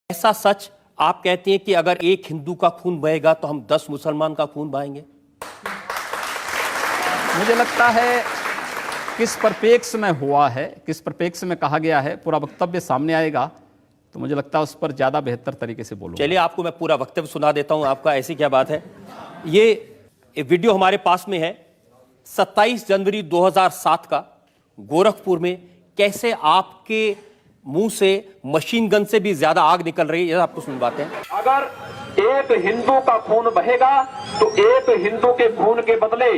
ऐसा सच आप कहते हैं कि अगर एक हिंदू का खून बहेगा तो हम 10 मुसलमान का खून बहाएंगे? मुझे लगता है किस परिप्रेक्ष्य में हुआ है, किस परिप्रेक्ष्य में कहा गया है, पूरा वक्तव्य सामने आएगा तो मुझे लगता है उस पर ज्यादा बेहतर तरीके से बोलूंगा। चलिए आपको मैं पूरा वक्तव्य सुना देता हूं आपका, ऐसी क्या बात है। ये वीडियो हमारे पास में है 27 जनवरी 2007 का, गोरखपुर में कैसे आपके मुंह से मशीन गन से भी ज्यादा आग निकल रही है, आपको सुनवाते हैं। अगर एक हिंदू का खून बहेगा तो एक हिंदू के खून के बदले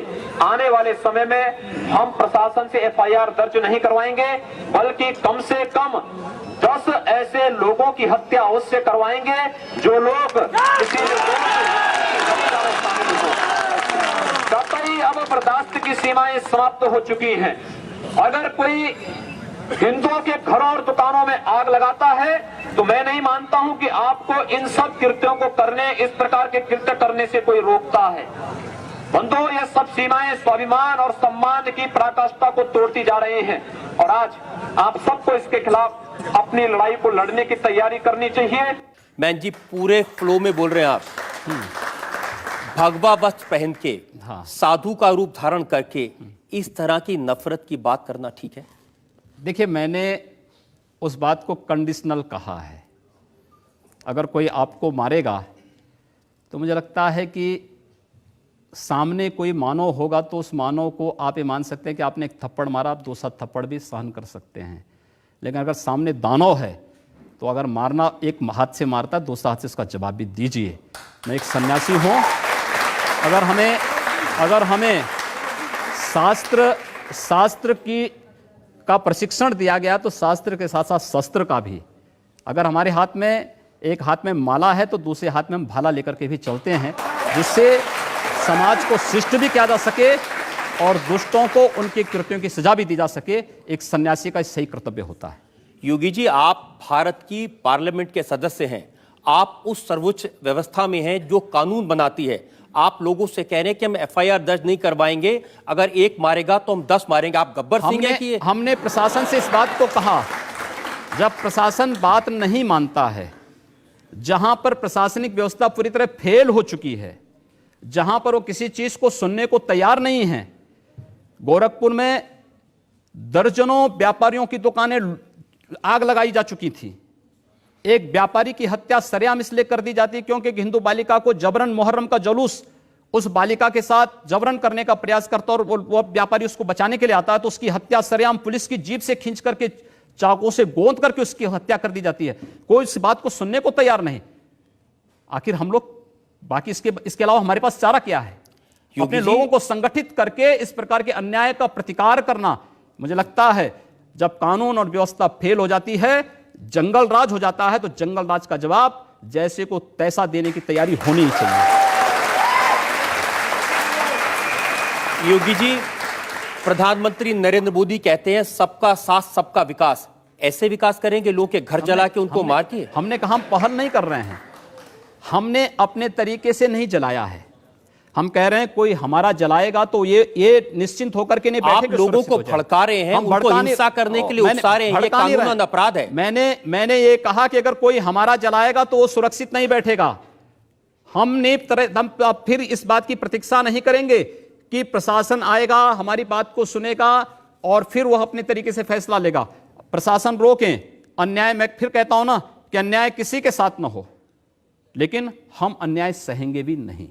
आने वाले समय में हम प्रशासन से एफआईआर दर्ज नहीं करवाएंगे, बल्कि कम से कम 10 ऐसे लोगों की हत्या अवश्य करवाएंगे जो लोग किसी कतई अब बर्दाश्त की सीमाएं समाप्त हो चुकी हैं। अगर कोई हिंदुओं के घरों और दुकानों में आग लगाता है तो मैं नहीं मानता हूं कि आपको इन सब कृत्यों को करने, इस प्रकार के कृत्य करने से कोई रोकता है। बंधुओं, ये सब सीमाएं स्वाभिमान और सम्मान की पराकाष्ठा को तोड़ती जा रही हैं और आज आप सबको इसके खिलाफ अपनी लड़ाई को लड़ने की तैयारी करनी चाहिए। मैन जी पूरे फ्लो में बोल रहे हैं आप, भगवा वस्त्र पहन के, साधु का रूप धारण करके इस तरह की नफरत की बात करना ठीक है? देखिए, मैंने उस बात को कंडीशनल कहा है। अगर कोई आपको मारेगा तो मुझे लगता है कि सामने कोई मानव होगा तो उस मानव को आप ये मान सकते हैं कि आपने एक थप्पड़ मारा, आप दूसरा थप्पड़ भी सहन कर सकते हैं। लेकिन अगर सामने दानव है तो अगर मारना एक हाथ से मारता है, दूसरा हाथ से उसका जवाब भी दीजिए। मैं एक सन्यासी हूँ, अगर हमें शास्त्र का प्रशिक्षण दिया गया तो शास्त्र के साथ साथ शस्त्र का भी। अगर हमारे हाथ में एक हाथ में माला है तो दूसरे हाथ में हम भाला लेकर के भी चलते हैं, जिससे समाज को शिष्ट भी किया जा सके और दुष्टों को उनके कृत्यों की सजा भी दी जा सके। एक सन्यासी का सही कर्तव्य होता है। योगी जी, आप भारत की पार्लियामेंट के सदस्य हैं, आप उस सर्वोच्च व्यवस्था में हैं जो कानून बनाती है। आप लोगों से कह रहे हैं कि हम एफआईआर दर्ज नहीं करवाएंगे, अगर एक मारेगा तो हम 10 मारेंगे। आप गब्बर सिंह हैं कि हमने प्रशासन से इस बात को कहा। जब प्रशासन बात नहीं मानता है, जहां पर प्रशासनिक व्यवस्था पूरी तरह फेल हो चुकी है, जहां पर वो किसी चीज को सुनने को तैयार नहीं है। गोरखपुर में दर्जनों व्यापारियों की दुकानें आग लगाई जा चुकी थी। एक व्यापारी की हत्या सरेआम इसलिए कर दी जाती क्योंकि हिंदू बालिका को जबरन मुहर्रम का जुलूस उस बालिका के साथ जबरन करने का प्रयास करता और वो व्यापारी उसको बचाने के लिए आता है तो उसकी हत्या सरेआम पुलिस की जीप से खींच करके, चाकू से गोंद करके उसकी हत्या कर दी जाती है। कोई इस बात को सुनने को तैयार नहीं। आखिर हम लोग बाकी इसके अलावा हमारे पास चारा क्या है? अपने लोगों को संगठित करके इस प्रकार के अन्याय का प्रतिकार करना। मुझे लगता है जब कानून और व्यवस्था फेल हो जाती है, जंगल राज हो जाता है, तो जंगल राज का जवाब जैसे को तैसा देने की तैयारी होनी ही चाहिए। योगी जी, प्रधानमंत्री नरेंद्र मोदी कहते हैं सबका साथ सबका विकास। ऐसे विकास करेंगे लोग के घर जला के उनको मार के? हमने कहा हम पहल नहीं कर रहे हैं, हमने अपने तरीके से नहीं जलाया है। हम कह रहे हैं कोई हमारा जलाएगा तो ये निश्चिंत होकर के नहीं बैठे। आप लोगों को भड़का रहे हैं, उनको हिंसा करने के लिए उकसा रहे हैं, ये कानूनन अपराध है। मैंने ये कहा कि अगर कोई हमारा जलाएगा तो वो सुरक्षित नहीं बैठेगा। हम फिर इस बात की प्रतीक्षा नहीं करेंगे कि प्रशासन आएगा, हमारी बात को सुनेगा और फिर वह अपने तरीके से फैसला लेगा। प्रशासन रोकें अन्याय। मैं फिर कहता हूं ना कि अन्याय किसी के साथ ना हो, लेकिन हम अन्याय सहेंगे भी नहीं।